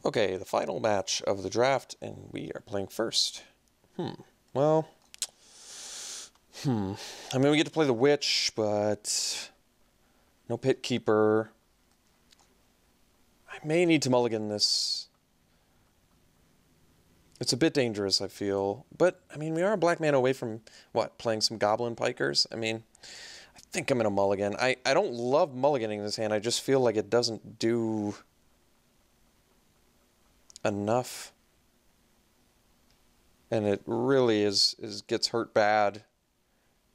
Okay, the final match of the draft, and we are playing first. Well, I mean, we get to play the Witch, but no Pit Keeper. I may need to mulligan this. It's a bit dangerous, I feel. But, I mean, we are a black man away from, what, playing some Goblin Pikers? I mean, I think I'm going to mulligan. I don't love mulliganing this hand. I just feel like it doesn't do enough. And it really gets hurt bad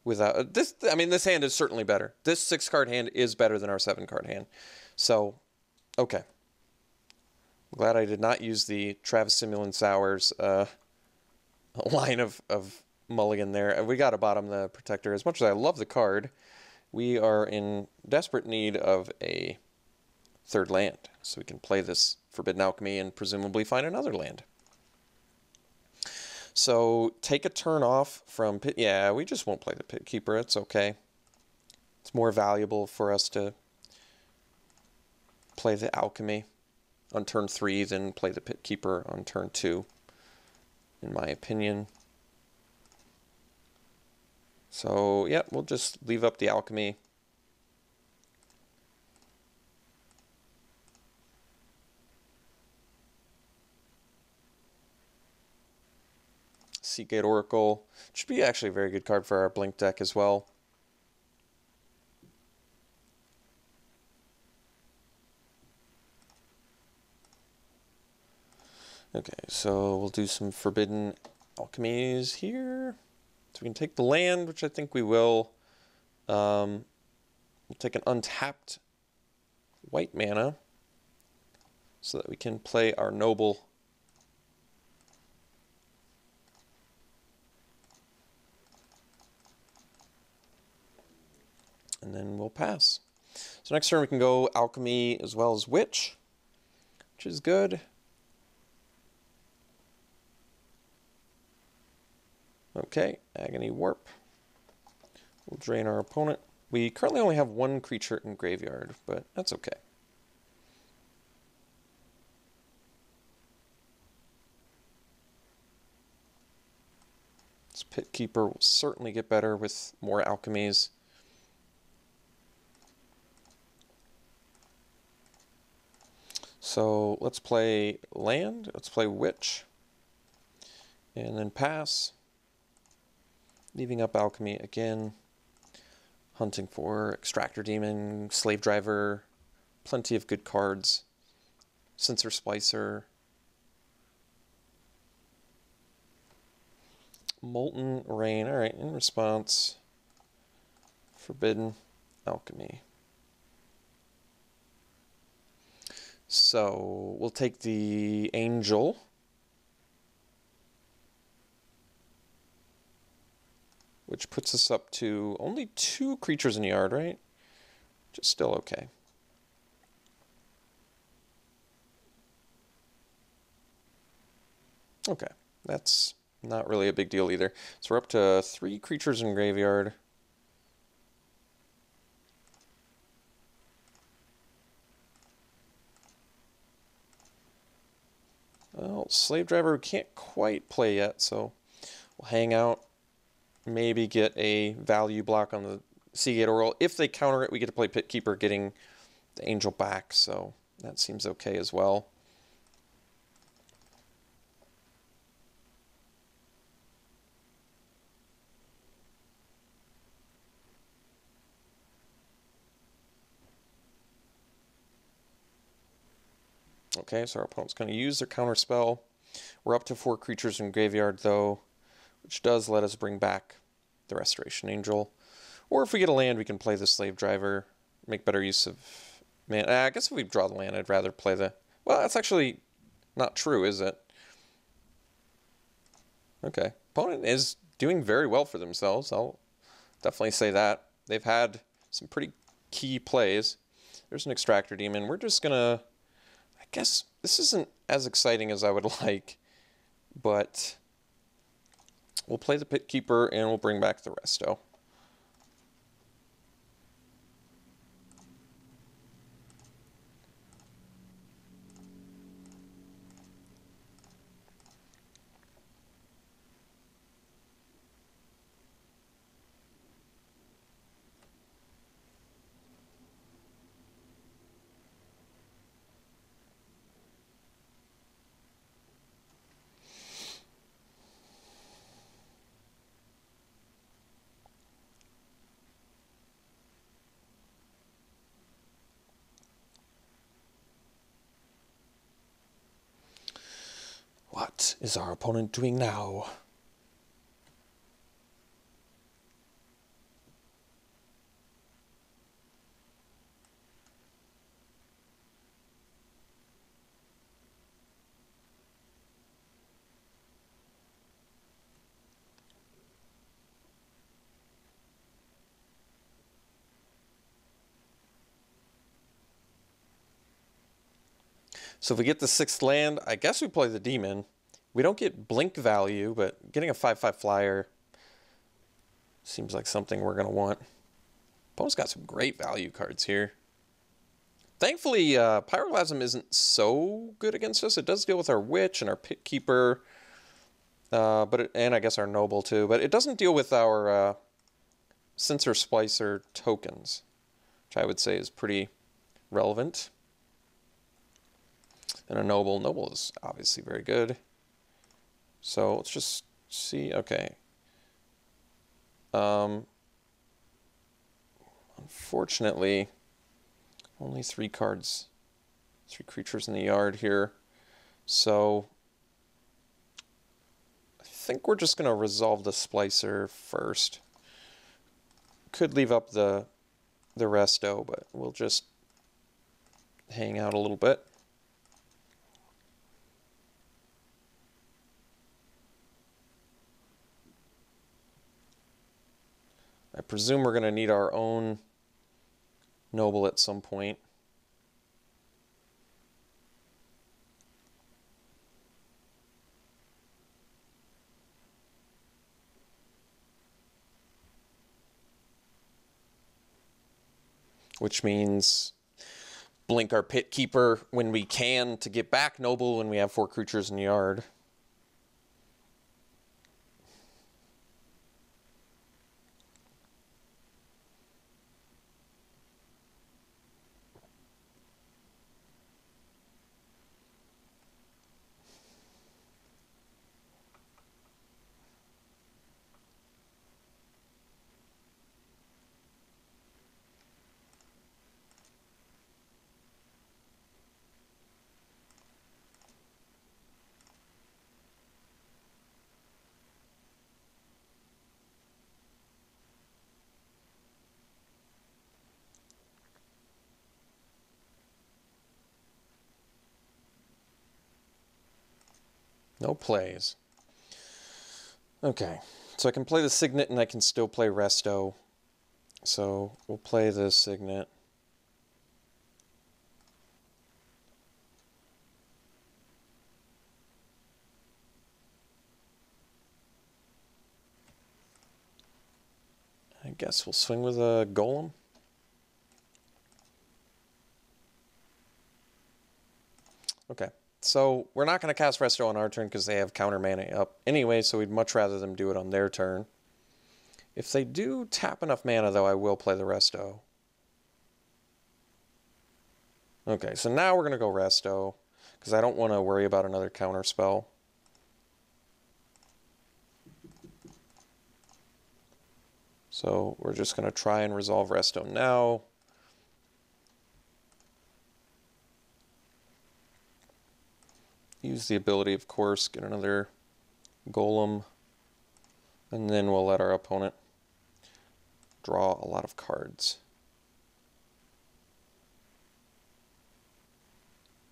without this. I mean, this hand is certainly better. This 6-card hand is better than our 7-card hand. So, okay. I'm glad I did not use the Travis Simulan Sours line of mulligan there. We got to bottom the Protector. As much as I love the card, we are in desperate need of a 3rd land. So we can play this Forbidden Alchemy and presumably find another land. So take a turn off from Pit. Yeah, we just won't play the Pit Keeper. It's okay. It's more valuable for us to play the Alchemy on turn 3 than play the Pit Keeper on turn 2, in my opinion. So, yeah, we'll just leave up the Alchemy. Seagate Oracle. Should be actually a very good card for our Blink deck as well. Okay, so we'll do some Forbidden Alchemies here. So we can take the land, which I think we will. We'll take an untapped white mana so that we can play our Noble. And then we'll pass. So next turn we can go Alchemy as well as Witch, which is good. Okay, Agony Warp. We'll drain our opponent. We currently only have 1 creature in graveyard, but that's okay. This Pit Keeper will certainly get better with more alchemies. So let's play land, let's play Witch, and then pass. Leaving up Alchemy again, hunting for Extractor Demon, Slave Driver, plenty of good cards, Sensor Splicer, Molten Rain. Alright, in response, Forbidden Alchemy. So we'll take the Angel. Which puts us up to only 2 creatures in the yard, right? Just still okay. Okay, that's not really a big deal either. So we're up to 3 creatures in graveyard. Well, Slave Driver we can't quite play yet, so we'll hang out. Maybe get a value block on the Seagate Oracle. If they counter it, we get to play Pit Keeper, getting the Angel back, so that seems okay as well. Okay, so our opponent's going to use their counter spell. We're up to 4 creatures in graveyard, though, which does let us bring back the Restoration Angel. Or if we get a land, we can play the Slave Driver, make better use of mana. I guess if we draw the land, I'd rather play the... Well, that's actually not true, is it? Okay. Opponent is doing very well for themselves. I'll definitely say that. They've had some pretty key plays. There's an Extractor Demon. We're just going to... I guess this isn't as exciting as I would like, but... We'll play the Pit Keeper, and we'll bring back the Resto. What is our opponent doing now? So if we get the 6th land, I guess we play the demon. We don't get blink value, but getting a 5/5 flyer seems like something we're going to want. Opponent's got some great value cards here. Thankfully, Pyroclasm isn't so good against us. It does deal with our Witch and our Pit Keeper, and I guess our Noble too. But it doesn't deal with our Sensor Splicer tokens, which I would say is pretty relevant. And a Noble. Noble is obviously very good. So let's just see. Okay. Unfortunately, only 3 cards, 3 creatures in the yard here. So I think we're just going to resolve the Splicer first. Could leave up the resto, but we'll just hang out a little bit. I presume we're going to need our own Noble at some point. Which means blink our Pit Keeper when we can to get back Noble when we have 4 creatures in the yard. No plays. Okay, so I can play the Signet and I can still play Resto. So we'll play the Signet. I guess we'll swing with a Golem. Okay. So we're not going to cast Resto on our turn because they have counter mana up anyway, so we'd much rather them do it on their turn. If they do tap enough mana, though, I will play the Resto. Okay, so now we're going to go Resto because I don't want to worry about another counter spell. So we're just going to try and resolve Resto now. Use the ability, of course, get another Golem, and then we'll let our opponent draw a lot of cards.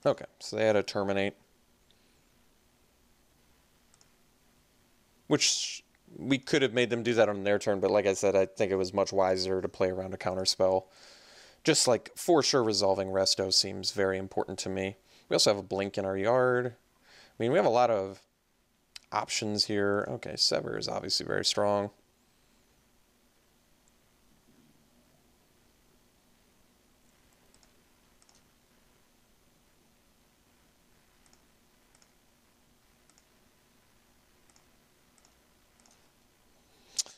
Okay, so they had to terminate. Which we could have made them do that on their turn, but like I said, I think it was much wiser to play around a counterspell. Just like, for sure, resolving Resto seems very important to me. We also have a Blink in our yard. I mean, we have a lot of options here. Okay, Sever is obviously very strong.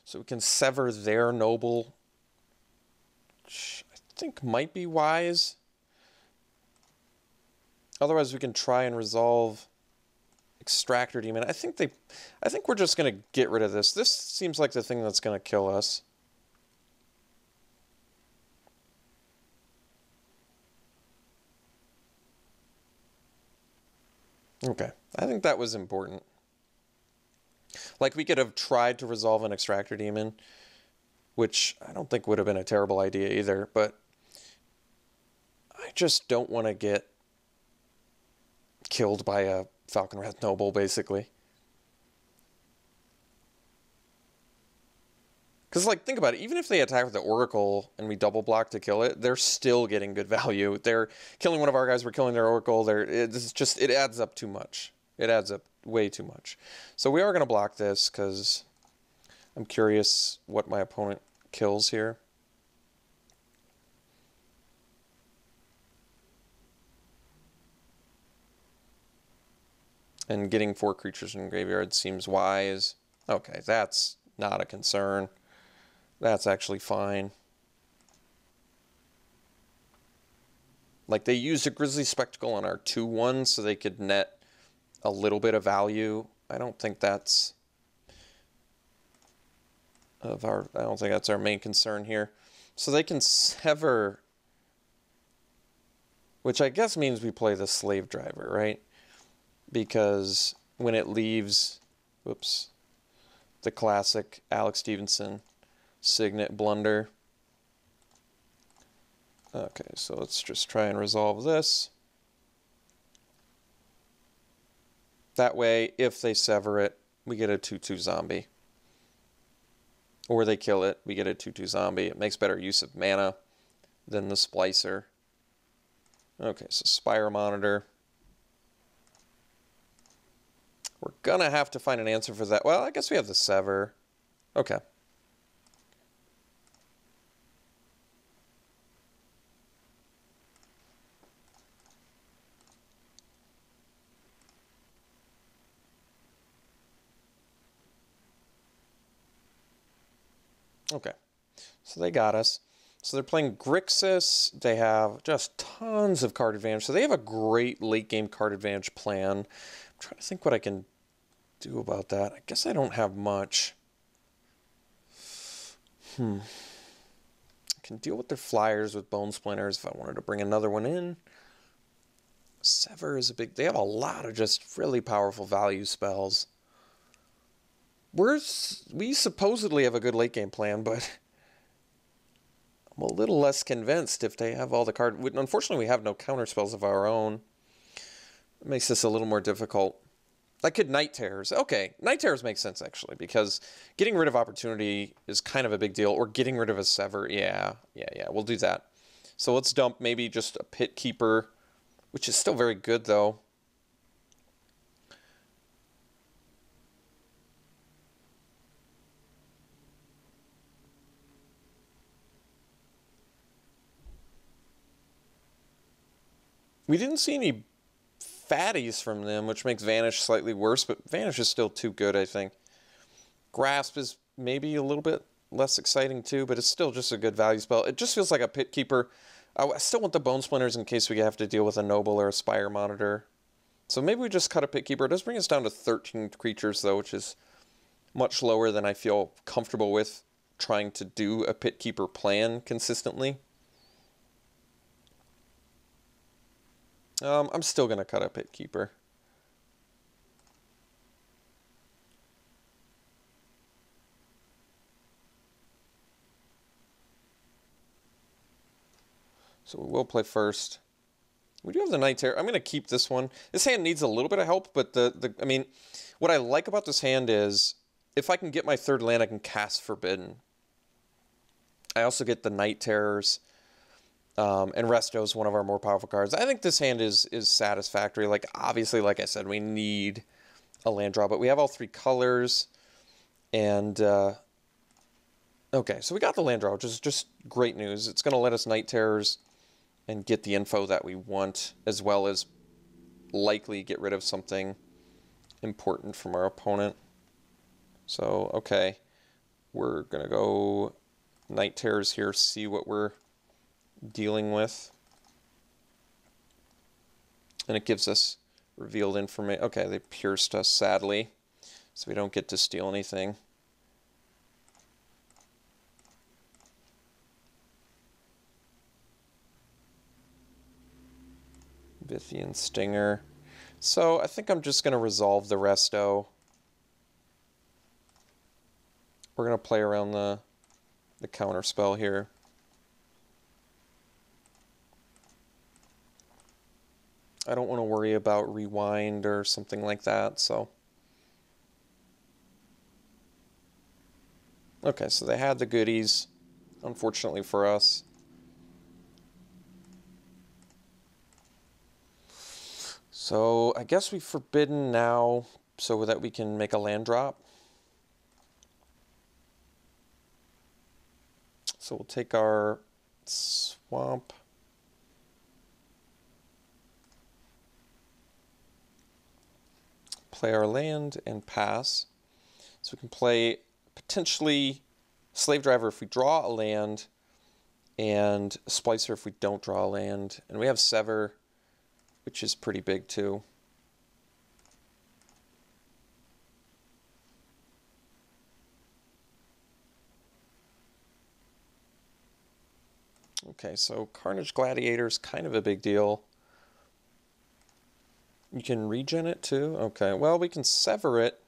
So we can sever their Noble, which I think might be wise. Otherwise, we can try and resolve Extractor Demon. I think we're just going to get rid of this. This seems like the thing that's going to kill us. Okay, I think that was important. Like, we could have tried to resolve an Extractor Demon, which I don't think would have been a terrible idea either, but I just don't want to get killed by a Falconwrath Noble, basically. Because, like, think about it. Even if they attack with the Oracle and we double block to kill it, they're still getting good value. They're killing one of our guys. We're killing their Oracle. It adds up too much. It adds up way too much. So we are going to block this because I'm curious what my opponent kills here. And getting 4 creatures in the graveyard seems wise. Okay, that's not a concern. That's actually fine. Like, they used a Grizzly Spectacle on our 2/1 so they could net a little bit of value. I don't think that's our main concern here. So they can sever, which I guess means we play the Slave Driver, right? Because when it leaves, whoops, the classic Alex Stephenson Signet Blunder. Okay, so let's just try and resolve this. That way, if they sever it, we get a 2/2 zombie. Or they kill it, we get a 2/2 zombie. It makes better use of mana than the Splicer. Okay, so Spire Monitor. We're gonna have to find an answer for that. Well, I guess we have the Sever. Okay. Okay, so they got us. So they're playing Grixis. They have just tons of card advantage. So they have a great late game card advantage plan. I'm trying to think what I can do about that. I guess I don't have much. I can deal with their flyers with Bone Splinters if I wanted to bring another one in. Sever is a big... They have a lot of just really powerful value spells. We supposedly have a good late game plan, but I'm a little less convinced if they have all the cards. Unfortunately, we have no counter spells of our own. It makes this a little more difficult. I could Night Terrors. Okay, Night Terrors makes sense, actually, because getting rid of Opportunity is kind of a big deal, or getting rid of a Sever. Yeah, we'll do that. So let's dump maybe just a Pit Keeper, which is still very good, though. We didn't see any fatties from them, which makes Vanish slightly worse, but Vanish is still too good, I think. Grasp is maybe a little bit less exciting too, but it's still just a good value spell. It just feels like a Pit Keeper. I still want the Bone Splinters in case we have to deal with a Noble or a Spire Monitor. So maybe we just cut a Pit Keeper. It does bring us down to 13 creatures, though, which is much lower than I feel comfortable with trying to do a Pit Keeper plan consistently. I'm still going to cut a Pit Keeper. So we will play first. We do have the Night Terror. I'm going to keep this one. This hand needs a little bit of help, but I mean, what I like about this hand is if I can get my third land, I can cast Forbidden. I also get the Night Terrors. And Resto is one of our more powerful cards. I think this hand is satisfactory. Like, obviously, like I said, we need a land draw, but we have all 3 colors. And, okay, so we got the land draw, which is just great news. It's going to let us Night Terrors and get the info that we want, as well as likely get rid of something important from our opponent. So, okay, we're going to go Night Terrors here, see what we're dealing with, and it gives us revealed information. Okay, they pierced us, sadly, so we don't get to steal anything. Vithian Stinger. So I think I'm just going to resolve the Resto. we're going to play around the counter spell here. I don't want to worry about rewind or something like that, so. Okay, so they had the goodies, unfortunately for us. So I guess we forbidden now so that we can make a land drop. So we'll take our swamp. Play our land and pass. So we can play potentially Slave Driver if we draw a land, and Splicer if we don't draw a land. And we have Sever, which is pretty big too. Okay, so Carnage Gladiator is kind of a big deal. You can regen it too? Okay, well, we can sever it.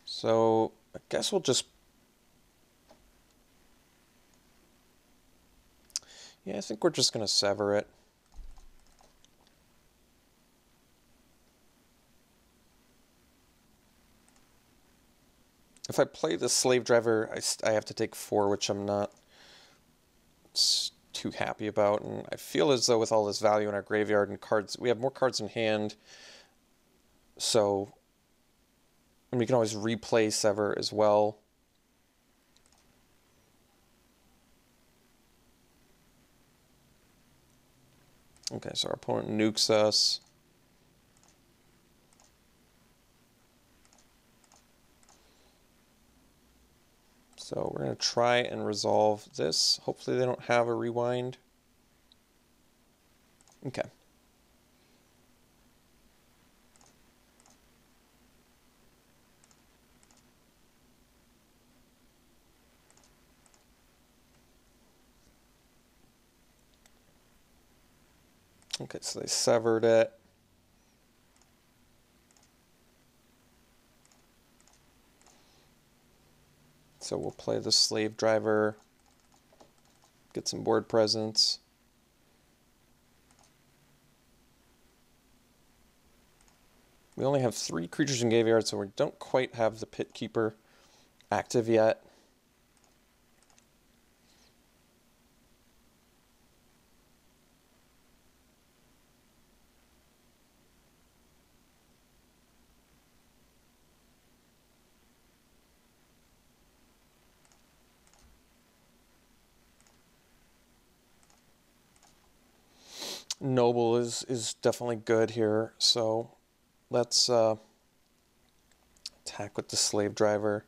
So I guess we'll just... Yeah, I think we're just going to sever it. If I play the Slave Driver, I have to take 4, which I'm not too happy about. And I feel as though with all this value in our graveyard and cards, we have more cards in hand. So, and we can always replay Sever as well. Okay, so our opponent nukes us. So we're going to try and resolve this. Hopefully they don't have a rewind. Okay. Okay, so they severed it. So we'll play the Slave Driver, get some board presence. We only have 3 creatures in graveyard, so we don't quite have the Pit Keeper active yet. Noble is definitely good here, so let's attack with the Slave Driver.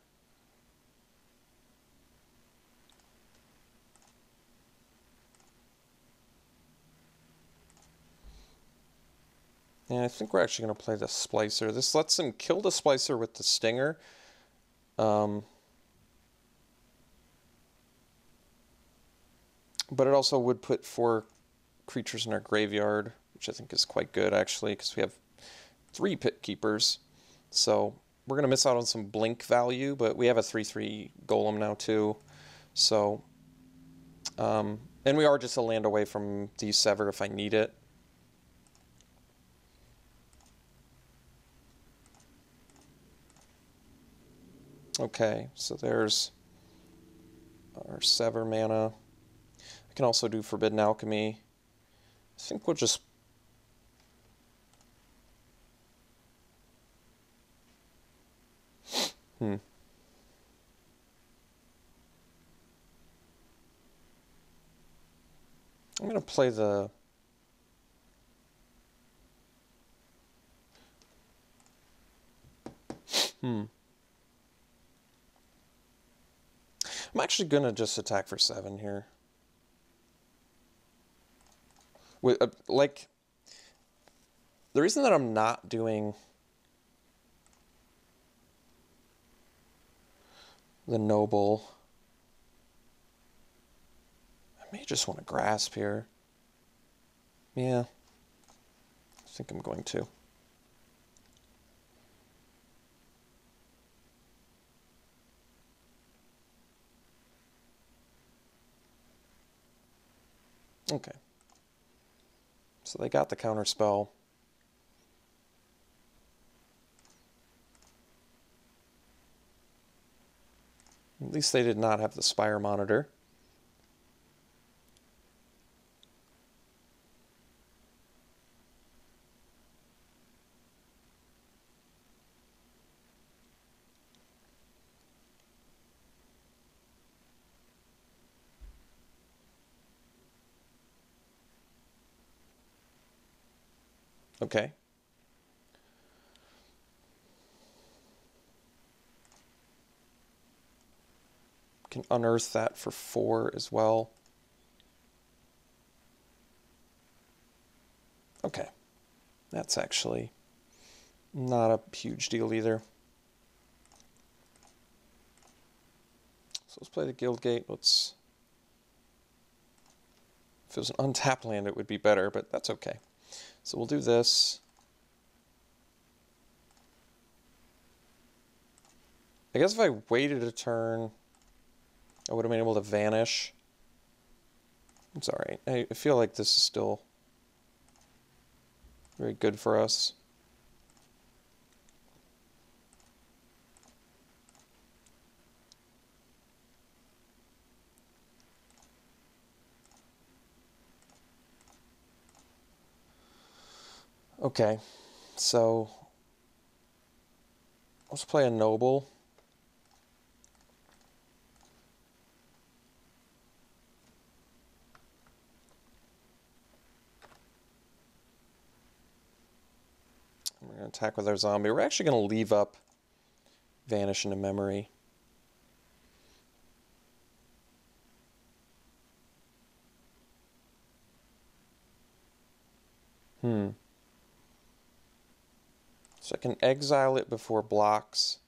And I think we're actually going to play the Splicer. This lets him kill the Splicer with the Stinger. But it also would put 4 creatures in our graveyard, which I think is quite good actually, because we have 3 Pit Keepers. So we're going to miss out on some blink value, but we have a 3/3 Golem now too. So, and we are just a land away from the Sever if I need it. Okay, so there's our Sever mana. I can also do Forbidden Alchemy. I think we'll just... I'm going to play the... I'm actually going to just attack for 7 here. With, like, the reason that I'm not doing the Noble, I may just want to grasp here. Yeah, I think I'm going to. Okay. So they got the counter spell. At least they did not have the Spire Monitor. Okay. Can unearth that for 4 as well. Okay. That's actually not a huge deal either. So let's play the Guildgate. Let's... If it was an untapped land, it would be better, but that's okay. So we'll do this. I guess if I waited a turn, I would have been able to vanish. It's alright. I feel like this is still very good for us. Okay, so let's play a Noble. We're going to attack with our zombie. We're actually going to leave up Vanish into Memory. So I can exile it before blocks.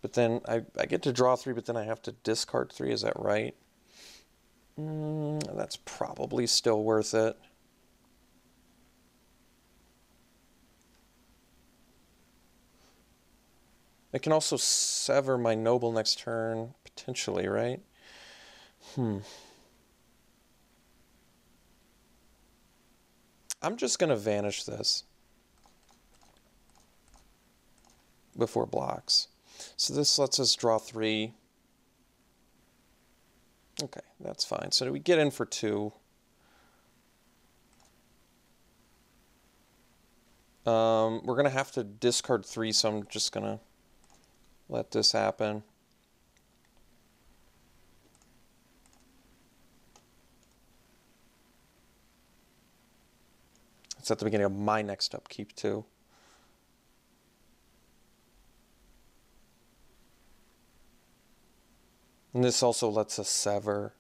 But then I get to draw 3, but then I have to discard 3. Is that right? That's probably still worth it. I can also sever my Noble next turn, potentially, right? I'm just going to vanish this before blocks. So this lets us draw 3. Okay, that's fine. So we get in for 2. We're going to have to discard 3, so I'm just going to let this happen. It's at the beginning of my next upkeep, too. And this also lets us sever.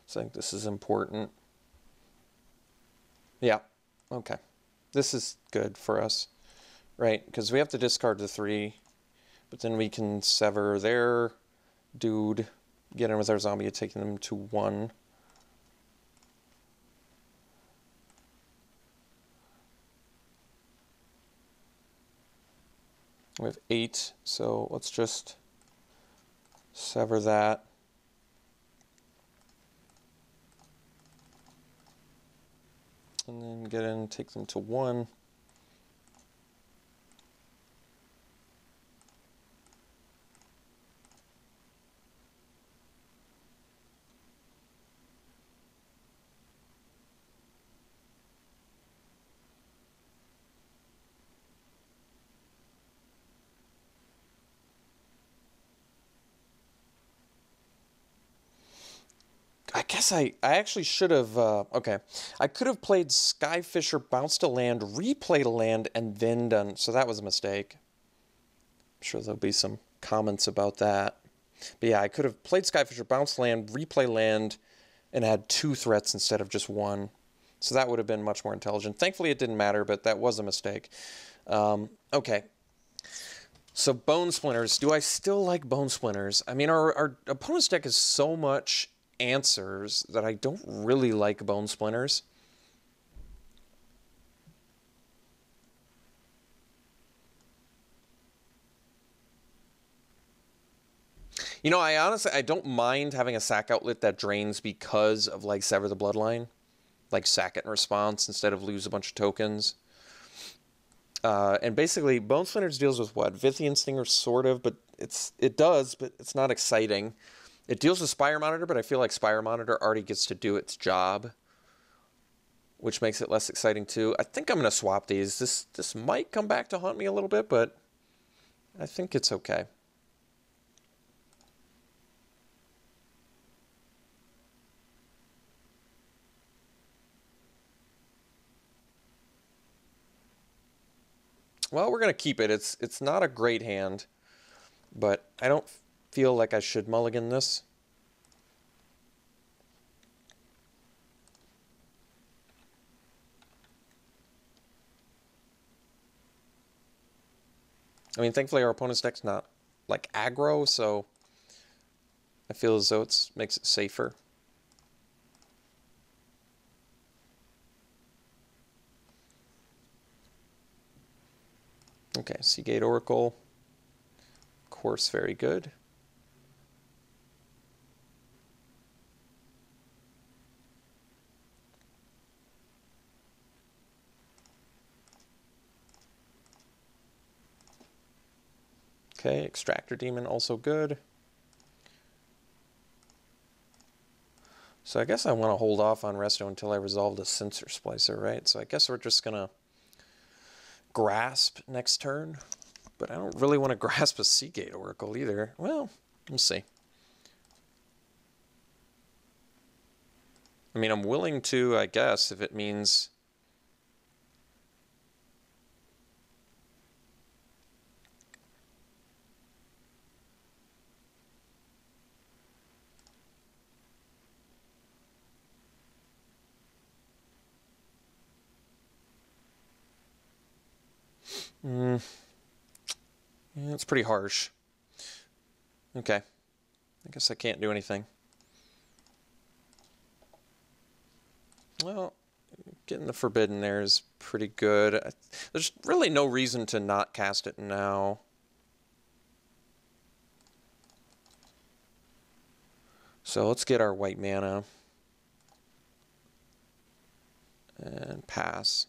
So I think this is important. Yeah, okay. This is good for us, right? Because we have to discard the 3, but then we can sever their dude, get in with our zombie, taking them to 1. We have 8, so let's just sever that. And then get in, take them to 1. I guess I actually should have, okay. I could have played Skyfisher, bounced a land, replayed a land, and then done, so that was a mistake. I'm sure there'll be some comments about that. But yeah, I could have played Skyfisher, bounced land, replay land, and had 2 threats instead of just 1. So that would have been much more intelligent. Thankfully it didn't matter, but that was a mistake. Okay. So Bone Splinters. Do I still like Bone Splinters? I mean, our opponent's deck is so much answers that I don't really like Bone Splinters. You know, I don't mind having a sack outlet that drains because of like Sever the Bloodline, like sack it in response instead of lose a bunch of tokens. And basically, Bone Splinters deals with what? Vithian Stinger, sort of, but it does, but it's not exciting. It deals with Spire Monitor, but I feel like Spire Monitor already gets to do its job, which makes it less exciting too. I think I'm going to swap these. This might come back to haunt me a little bit, but I think it's okay. Well, we're going to keep it. It's not a great hand, but I don't feel like I should mulligan this. I mean, thankfully our opponent's deck's not like aggro, so I feel as though it makes it safer. Okay, Seagate Oracle. Of course, very good. Okay, Extractor Demon, also good. So I guess I want to hold off on Resto until I resolve the Sensor Splicer, right? So I guess we're just going to Grasp next turn. But I don't really want to grasp a Seagate Oracle either. Well, we'll see. I mean, I'm willing to, I guess, if it means... Yeah, it's pretty harsh. Okay. I guess I can't do anything. Well, getting the Forbidden there is pretty good. There's really no reason to not cast it now. So let's get our white mana. And pass.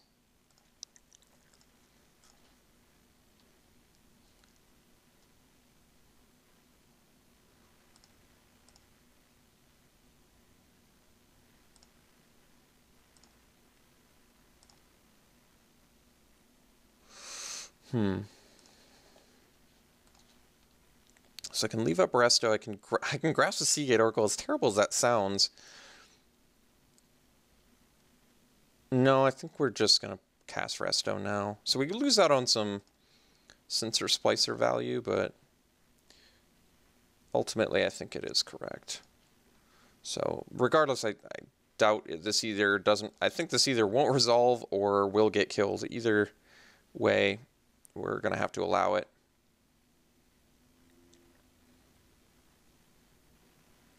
So I can leave up Resto. I can grasp the Seagate Oracle. As terrible as that sounds. No, I think we're just gonna cast Resto now. So we could lose out on some Sensor Splicer value, but ultimately I think it is correct. So regardless, I doubt this either doesn't. I think this either won't resolve or will get killed. Either way, we're gonna have to allow it.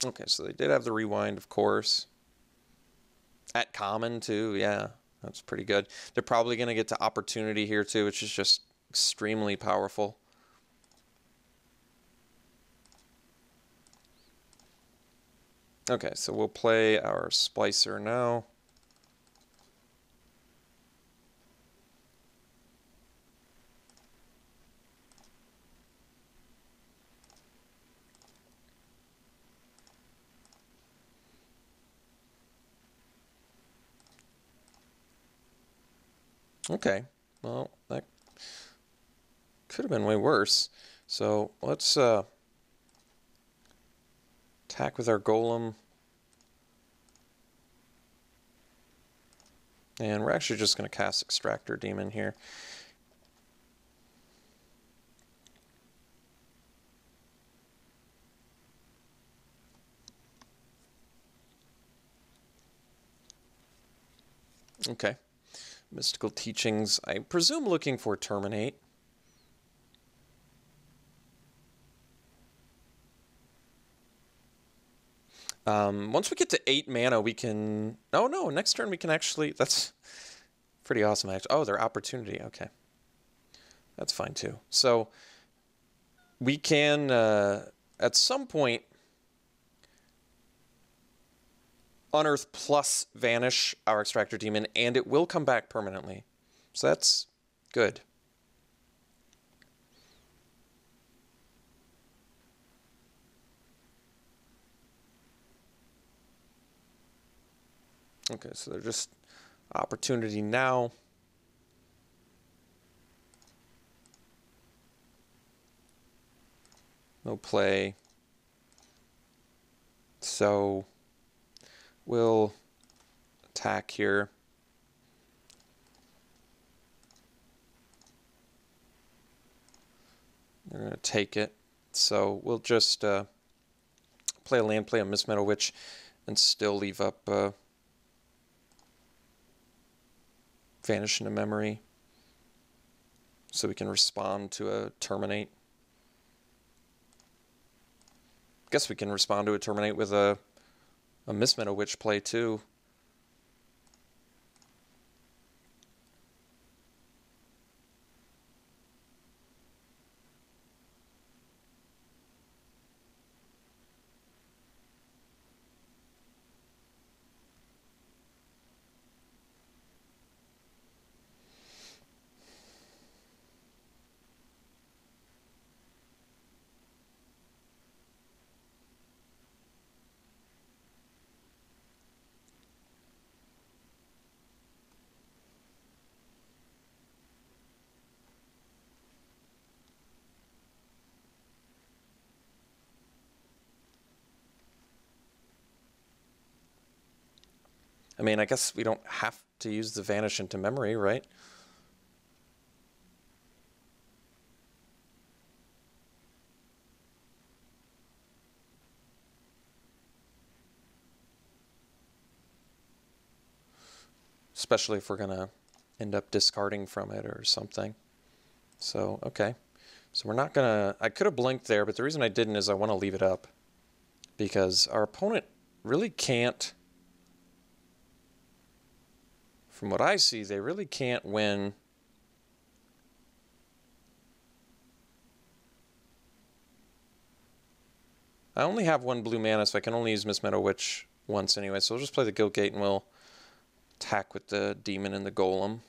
Okay, so they did have the rewind, of course. At common, too, yeah. That's pretty good. They're probably going to get to opportunity here, too, which is just extremely powerful. Okay, so we'll play our Splicer now. Okay, well, that could have been way worse. So let's attack with our Golem. And we're actually just going to cast Extractor Demon here. Okay. Mystical Teachings, I presume looking for Terminate. Once we get to 8 mana, we can... Oh, no, next turn we can actually... That's pretty awesome, actually. Oh, their Opportunity, okay. That's fine, too. So, we can at some point, unearth plus vanish our Extractor Demon, and it will come back permanently. So that's good. Okay, so they're just opportunity now. No play. So we'll attack here. They're going to take it. So we'll just play a land, play a Miss Meadow Witch, and still leave up Vanish into Memory so we can respond to a Terminate. Guess we can respond to a Terminate with a Miss Meadow Witch play too. I mean, I guess we don't have to use the Vanish into Memory, right? Especially if we're going to end up discarding from it or something. So, okay. So we're not going to... I could have blinked there, but the reason I didn't is I want to leave it up. Because our opponent really can't... From what I see, they really can't win. I only have one blue mana, so I can only use Miss Meadow Witch once anyway. So we'll just play the Guild Gate and we'll attack with the Demon and the Golem.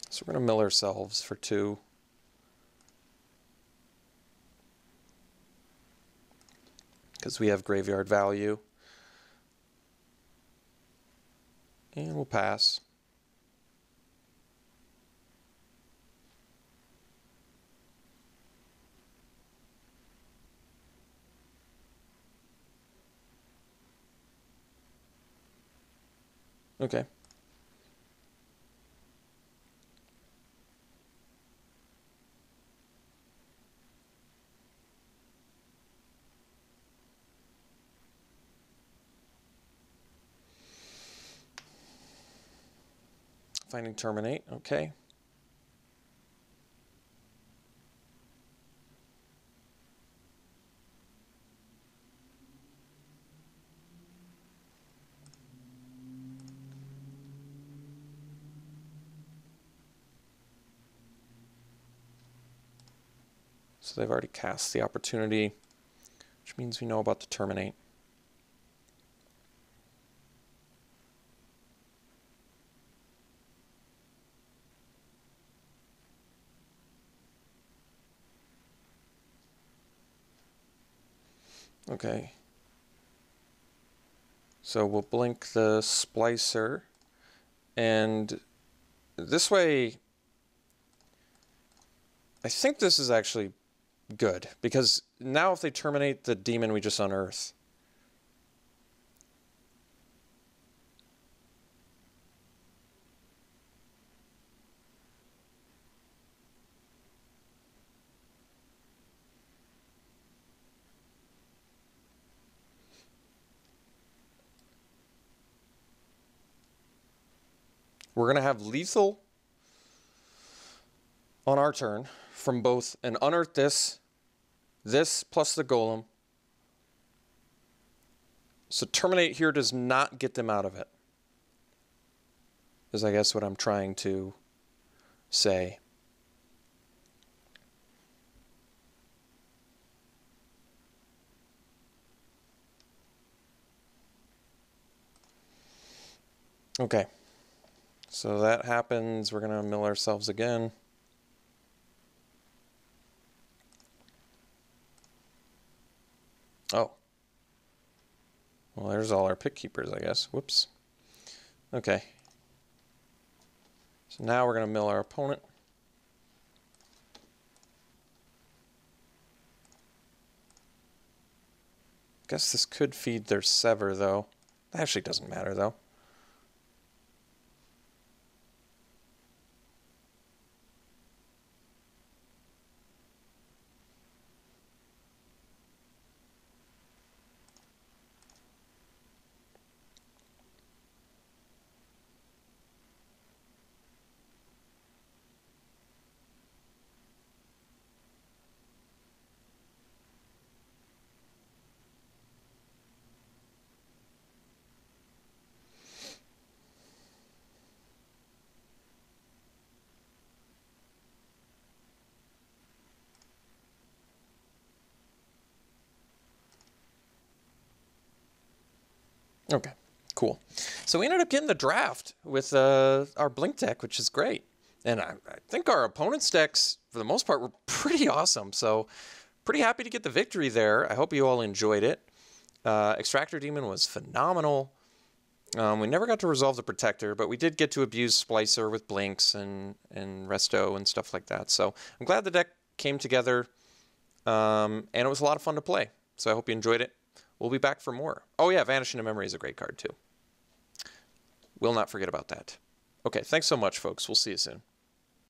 So we're going to mill ourselves for 2. Because we have graveyard value. And we'll pass. Okay. Finding Terminate, okay. So they've already cast the opportunity, which means we know about the Terminate. Okay. So we'll blink the Splicer, and this way, I think this is actually good, because now if they terminate the demon, we just unearth. We're going to have lethal. on our turn from both an unearth this plus the golem. So terminate here does not get them out of it, is I guess what I'm trying to say. Okay, so that happens. We're going to mill ourselves again. Oh. Well, there's all our pick keepers, I guess. Whoops. Okay. So now we're going to mill our opponent. Guess this could feed their Sever, though. That actually doesn't matter, though. Okay, cool. So we ended up getting the draft with our Blink deck, which is great. And I think our opponent's decks, for the most part, were pretty awesome. So pretty happy to get the victory there. I hope you all enjoyed it. Extractor Demon was phenomenal. We never got to resolve the Protector, but we did get to abuse Splicer with Blinks and Resto and stuff like that. So I'm glad the deck came together, and it was a lot of fun to play. So I hope you enjoyed it. We'll be back for more. Oh yeah, Vanish into Memory is a great card too. Will not forget about that. Okay, thanks so much, folks. We'll see you soon.